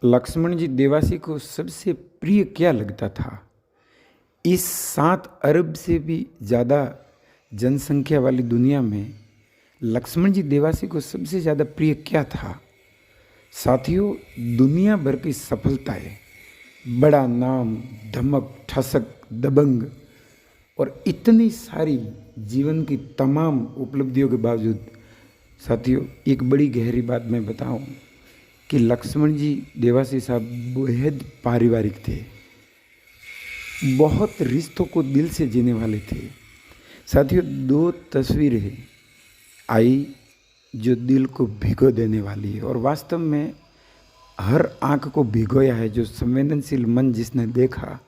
लक्ष्मण जी देवासी को सबसे प्रिय क्या लगता था? इस 7 अरब से भी ज़्यादा जनसंख्या वाली दुनिया में लक्ष्मण जी देवासी को सबसे ज़्यादा प्रिय क्या था? साथियों, दुनिया भर की सफलताएं, बड़ा नाम, धमक, ठसक, दबंग और इतनी सारी जीवन की तमाम उपलब्धियों के बावजूद साथियों, एक बड़ी गहरी बात मैं बताऊं कि लक्ष्मण जी देवासी साहब बेहद पारिवारिक थे। बहुत रिश्तों को दिल से जीने वाले थे। साथियों, 2 तस्वीरें आई जो दिल को भिगो देने वाली है और वास्तव में हर आंख को भिगोया है। जो संवेदनशील मन जिसने देखा,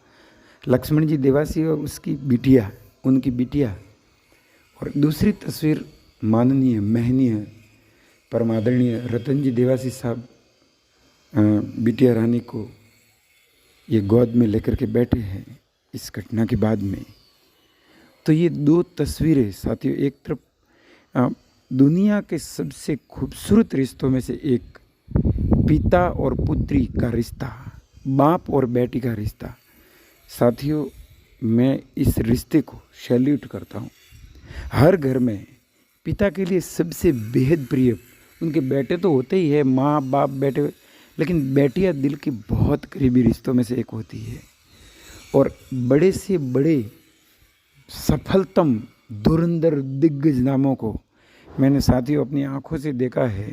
लक्ष्मण जी देवासी और उसकी बिटिया, उनकी बिटिया, और दूसरी तस्वीर माननीय, महनीय, परमादरणीय रतन जी देवासी साहब बिटिया रानी को ये गोद में लेकर के बैठे हैं इस घटना के बाद में। तो ये 2 तस्वीरें साथियों, एक तरफ दुनिया के सबसे खूबसूरत रिश्तों में से एक, पिता और पुत्री का रिश्ता, बाप और बेटी का रिश्ता। साथियों, मैं इस रिश्ते को सैल्यूट करता हूँ। हर घर में पिता के लिए सबसे बेहद प्रिय उनके बेटे तो होते ही है, माँ बाप बेटे, लेकिन बेटियाँ दिल की बहुत करीबी रिश्तों में से एक होती है। और बड़े से बड़े सफलतम धुरंधर दिग्गज नामों को मैंने साथियों अपनी आंखों से देखा है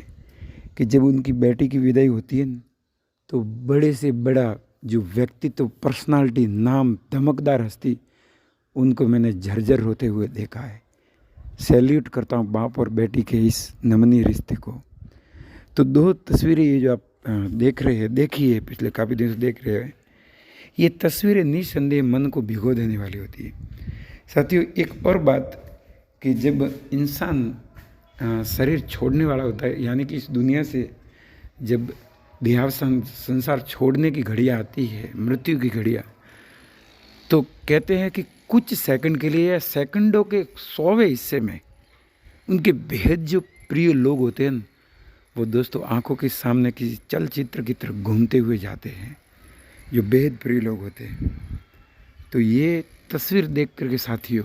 कि जब उनकी बेटी की विदाई होती है तो बड़े से बड़ा जो व्यक्तित्व, पर्सनालिटी, नाम, धमकदार हस्ती, उनको मैंने झरझर होते हुए देखा है। सैल्यूट करता हूँ बाप और बेटी के इस नमनीय रिश्ते को। तो 2 तस्वीरें ये जो आप देख रहे हैं, देखी है, पिछले काफ़ी दिन से देख रहे हैं, ये तस्वीरें निस्संदेह मन को भिगो देने वाली होती है। साथियों, एक और बात कि जब इंसान शरीर छोड़ने वाला होता है, यानी कि इस दुनिया से जब देहावसान संसार छोड़ने की घड़ियाँ आती है, मृत्यु की घड़ियाँ, तो कहते हैं कि कुछ सेकंड के लिए या सेकंडों के 100वें हिस्से में उनके बेहद जो प्रिय लोग होते हैं वो दोस्तों आंखों के सामने किसी चलचित्र की तरह घूमते हुए जाते हैं, जो बेहद प्रिय लोग होते हैं। तो ये तस्वीर देख करके साथियों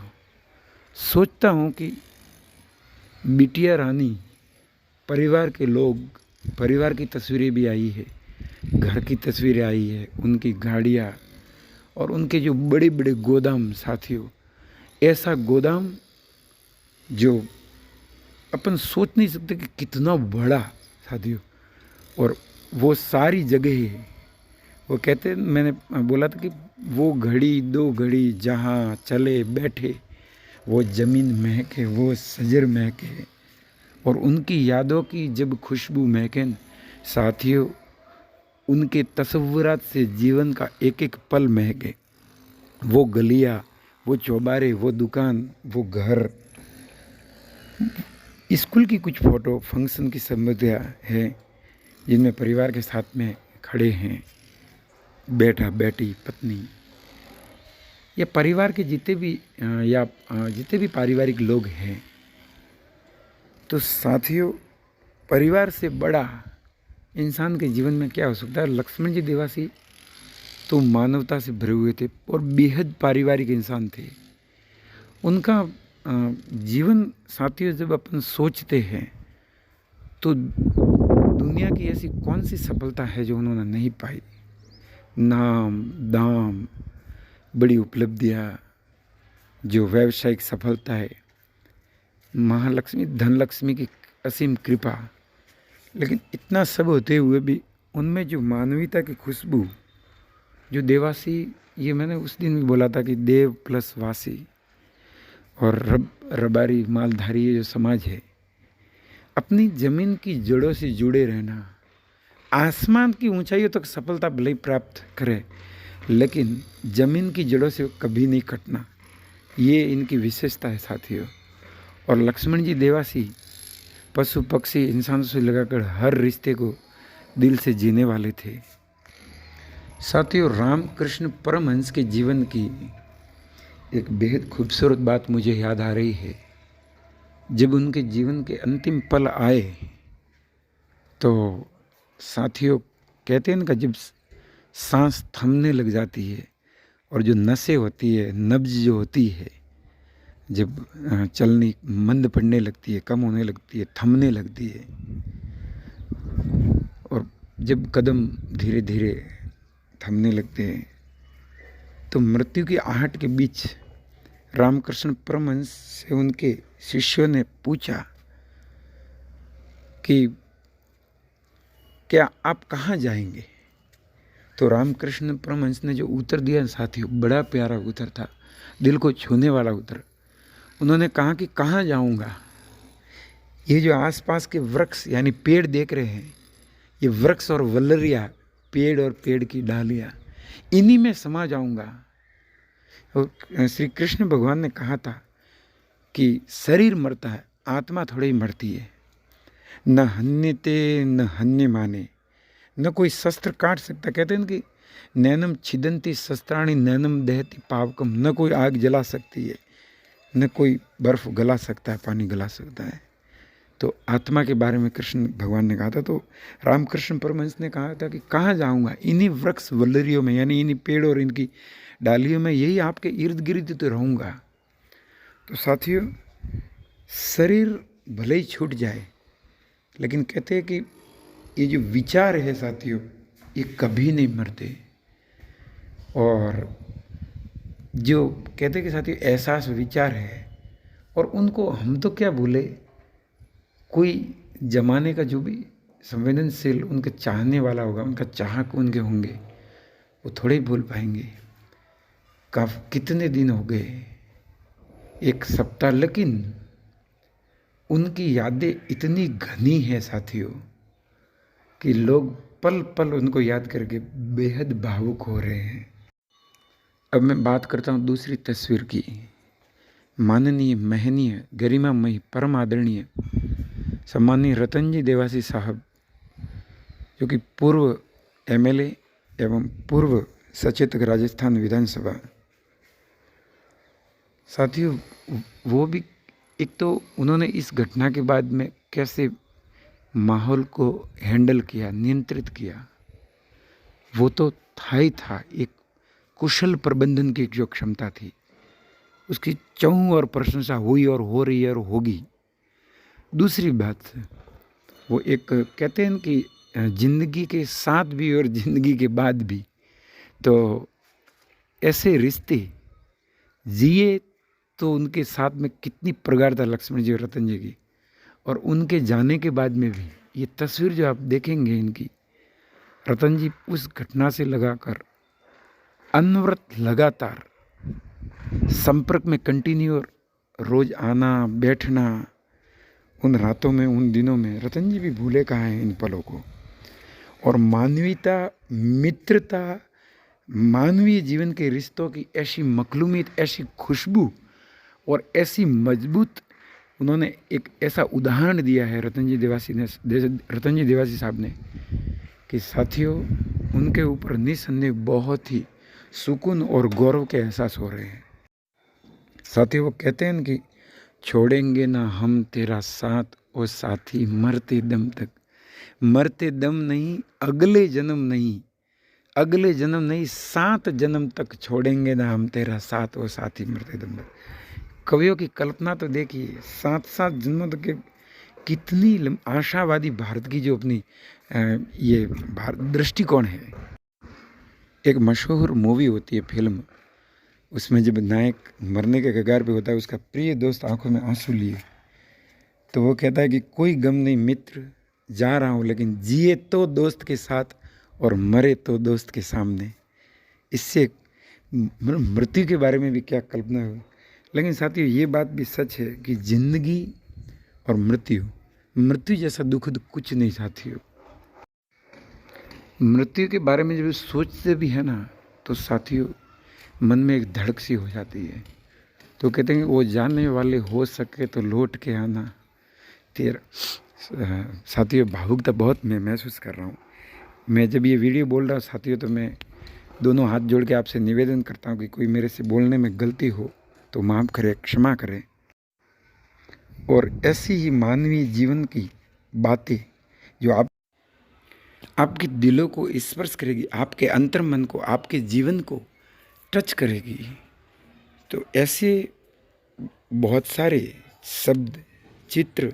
सोचता हूँ कि बिटिया रानी, परिवार के लोग, परिवार की तस्वीरें भी आई है, घर की तस्वीरें आई है, उनकी गाड़ियाँ और उनके जो बड़े बड़े गोदाम। साथियों, ऐसा गोदाम जो अपन सोच नहीं सकते कि कितना बड़ा साथियों, और वो सारी जगह, वो कहते, मैंने बोला था कि वो घड़ी 2 घड़ी जहाँ चले बैठे वो ज़मीन महके, वो शजर महके, और उनकी यादों की जब खुशबू महके साथियों, उनके तसव्वुरात से जीवन का एक एक पल महके। वो गलियाँ, वो चौबारे, वो दुकान, वो घर, स्कूल की कुछ फ़ोटो, फंक्शन की स्मृतियाँ हैं जिनमें परिवार के साथ में खड़े हैं, बेटा, बेटी, पत्नी, या परिवार के जितने भी पारिवारिक लोग हैं। तो साथियों, परिवार से बड़ा इंसान के जीवन में क्या हो सकता है? लक्ष्मण जी देवासी तो मानवता से भरे हुए थे और बेहद पारिवारिक इंसान थे। उनका जीवन साथियों जब अपन सोचते हैं तो दुनिया की ऐसी कौन सी सफलता है जो उन्होंने नहीं पाई? नाम, दाम, बड़ी उपलब्धियाँ, जो व्यावसायिक सफलता है, महालक्ष्मी, धनलक्ष्मी की असीम कृपा, लेकिन इतना सब होते हुए भी उनमें जो मानवीयता की खुशबू, जो देवासी, ये मैंने उस दिन भी बोला था कि देव प्लस वासी और रबारी मालधारी ये जो समाज है, अपनी ज़मीन की जड़ों से जुड़े रहना, आसमान की ऊंचाइयों तक सफलता भले ही प्राप्त करे लेकिन ज़मीन की जड़ों से कभी नहीं कटना, ये इनकी विशेषता है साथियों। और लक्ष्मण जी देवासी पशु पक्षी इंसानों से लगाकर हर रिश्ते को दिल से जीने वाले थे। साथियों, रामकृष्ण परमहंस के जीवन की एक बेहद खूबसूरत बात मुझे याद आ रही है। जब उनके जीवन के अंतिम पल आए तो साथियों कहते हैं ना, जब सांस थमने लग जाती है और जो नसें होती है, नब्ज जो होती है, जब चलनी मंद पड़ने लगती है, कम होने लगती है, थमने लगती है, और जब कदम धीरे धीरे थमने लगते हैं, तो मृत्यु की आहट के बीच रामकृष्ण परमहंस से उनके शिष्यों ने पूछा कि क्या आप कहाँ जाएंगे? तो रामकृष्ण परमहंस ने जो उत्तर दिया साथियों, बड़ा प्यारा उत्तर था, दिल को छूने वाला उत्तर। उन्होंने कहा कि कहाँ जाऊंगा, ये जो आसपास के वृक्ष यानी पेड़ देख रहे हैं, ये वृक्ष और वल्लरिया, पेड़ और पेड़ की डालियाँ, इन्हीं में समा जाऊंगा। और श्री कृष्ण भगवान ने कहा था कि शरीर मरता है, आत्मा थोड़ी ही मरती है। न हन्यते न हन्य माने, न कोई शस्त्र काट सकता। कहते हैं कि नैनम छिदंती शस्त्राणी नैनम दहती पावकम, न कोई आग जला सकती है, न कोई बर्फ गला सकता है, पानी गला सकता है। तो आत्मा के बारे में कृष्ण भगवान ने कहा था। तो रामकृष्ण परमहंस ने कहा था कि कहाँ जाऊँगा, इन्हीं वृक्ष वल्लरियों में, यानी इन्हीं पेड़ और इनकी डालियों में, यही आपके इर्द गिर्द तो रहूँगा। तो साथियों, शरीर भले ही छूट जाए, लेकिन कहते हैं कि ये जो विचार है साथियों, ये कभी नहीं मरते। और जो कहते हैं कि साथियों एहसास विचार है, और उनको हम तो क्या भूले, कोई जमाने का जो भी संवेदनशील उनके चाहने वाला होगा, उनका चाहक उनके होंगे, वो थोड़े ही भूल पाएंगे। कितने दिन हो गए, एक सप्ताह, लेकिन उनकी यादें इतनी घनी हैं साथियों कि लोग पल पल उनको याद करके बेहद भावुक हो रहे हैं। अब मैं बात करता हूँ दूसरी तस्वीर की। माननीय, महनीय, गरिमामयी, परम आदरणीय सम्माननीय रतन जी देवासी साहब, जो कि पूर्व एमएलए एवं पूर्व सचेतक राजस्थान विधानसभा। साथियों, वो भी एक तो उन्होंने इस घटना के बाद में कैसे माहौल को हैंडल किया, नियंत्रित किया, वो तो था ही था। एक कुशल प्रबंधन की जो क्षमता थी, उसकी चौं और प्रशंसा हुई और हो रही है और होगी। दूसरी बात, वो एक कहते हैं कि जिंदगी के साथ भी और जिंदगी के बाद भी, तो ऐसे रिश्ते जिए तो उनके साथ में कितनी प्रगाढ़ता लक्ष्मण जी और रतन जी की, और उनके जाने के बाद में भी ये तस्वीर जो आप देखेंगे इनकी, रतन जी उस घटना से लगाकर अनवरत लगातार संपर्क में कंटिन्यू, रोज आना बैठना, उन रातों में, उन दिनों में रतन जी भी भूले कहाँ हैं इन पलों को। और मानवीयता, मित्रता, मानवीय जीवन के रिश्तों की ऐसी मखलूमियत, ऐसी खुशबू और ऐसी मजबूत, उन्होंने एक ऐसा उदाहरण दिया है रतन जी देवासी साहब ने, कि साथियों उनके ऊपर निसंदेह बहुत ही सुकून और गौरव के एहसास हो रहे हैं। साथियों, वो कहते हैं कि छोड़ेंगे ना हम तेरा साथ, ओ साथी मरते दम तक। मरते दम नहीं, अगले जन्म नहीं, अगले जन्म नहीं, 7 जन्म तक छोड़ेंगे ना हम तेरा साथ, ओ साथी मरते दम तक। कवियों की कल्पना तो देखिए, 7-7 जन्मों तक के कितनी आशावादी भारत की जो अपनी ये भारत दृष्टिकोण है। एक मशहूर मूवी होती है, फिल्म, उसमें जब नायक मरने के कगार पे होता है, उसका प्रिय दोस्त आंखों में आंसू लिए, तो वो कहता है कि कोई गम नहीं मित्र, जा रहा हूँ लेकिन जिए तो दोस्त के साथ और मरे तो दोस्त के सामने। इससे मृत्यु के बारे में भी क्या कल्पना हो। लेकिन साथियों, ये बात भी सच है कि जिंदगी और मृत्यु जैसा दुखद कुछ नहीं साथियों। मृत्यु के बारे में जब सोचते भी है ना, तो साथियों मन में एक धड़क सी हो जाती है। तो कहते हैं वो जाने वाले हो सके तो लौट के आना तेरा। साथियों, भावुकता बहुत मैं महसूस कर रहा हूँ। मैं जब ये वीडियो बोल रहा हूँ साथियों, तो मैं दोनों हाथ जोड़ के आपसे निवेदन करता हूँ कि कोई मेरे से बोलने में गलती हो तो माफ़ करें, क्षमा करें। और ऐसी ही मानवीय जीवन की बातें जो आपके दिलों को स्पर्श करेगी, आपके अंतर्मन को, आपके जीवन को टच करेगी। तो ऐसे बहुत सारे शब्द, चित्र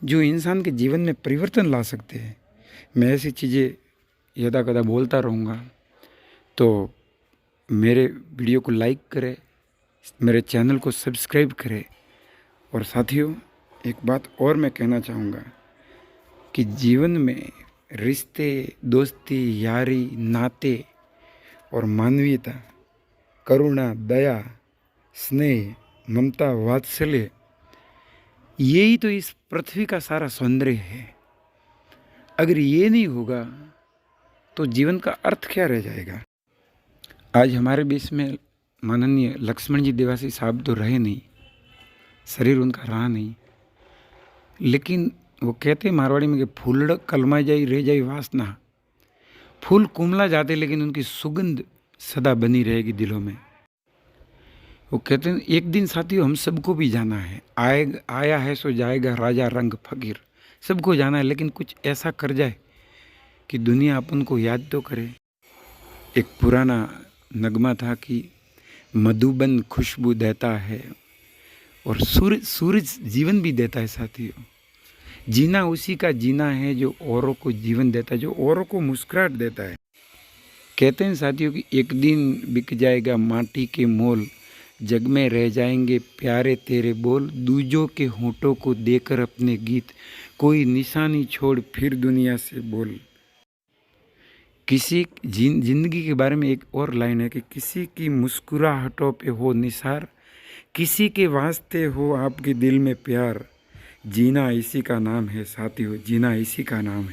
जो इंसान के जीवन में परिवर्तन ला सकते हैं, मैं ऐसी चीज़ें यदा कदा बोलता रहूँगा। तो मेरे वीडियो को लाइक करें, मेरे चैनल को सब्सक्राइब करें। और साथियों, एक बात और मैं कहना चाहूँगा कि जीवन में रिश्ते, दोस्ती, यारी, नाते और मानवीयता, करुणा, दया, स्नेह, ममता, वात्सल्य, यही तो इस पृथ्वी का सारा सौंदर्य है। अगर ये नहीं होगा तो जीवन का अर्थ क्या रह जाएगा। आज हमारे बीच में माननीय लक्ष्मण जी देवासी साहब तो रहे नहीं, शरीर उनका रहा नहीं, लेकिन वो कहते मारवाड़ी में कि फूलड़ कलमा जाई रह जाई वासना। फूल कुमला जाते लेकिन उनकी सुगंध सदा बनी रहेगी दिलों में। वो कहते हैं एक दिन साथियों हम सबको भी जाना है, आया है सो जाएगा राजा रंग फकीर। सबको जाना है, लेकिन कुछ ऐसा कर जाए कि दुनिया अपन को याद तो करे। एक पुराना नगमा था कि मधुबन खुशबू देता है और सूरज जीवन भी देता है। साथियों, जीना उसी का जीना है जो औरों को जीवन देता है, जो औरों को मुस्कुराहट देता है। कहते हैं साथियों कि एक दिन बिक जाएगा माटी के मोल, जग में रह जाएंगे प्यारे तेरे बोल। दूजों के होठों को देकर अपने गीत, कोई निशानी छोड़ फिर दुनिया से बोल। किसी जिंदगी के बारे में एक और लाइन है कि किसी की मुस्कुराहटों पे हो निसार, किसी के वास्ते हो आपके दिल में प्यार। जीना इसी का नाम है साथियों, जीना इसी का नाम है।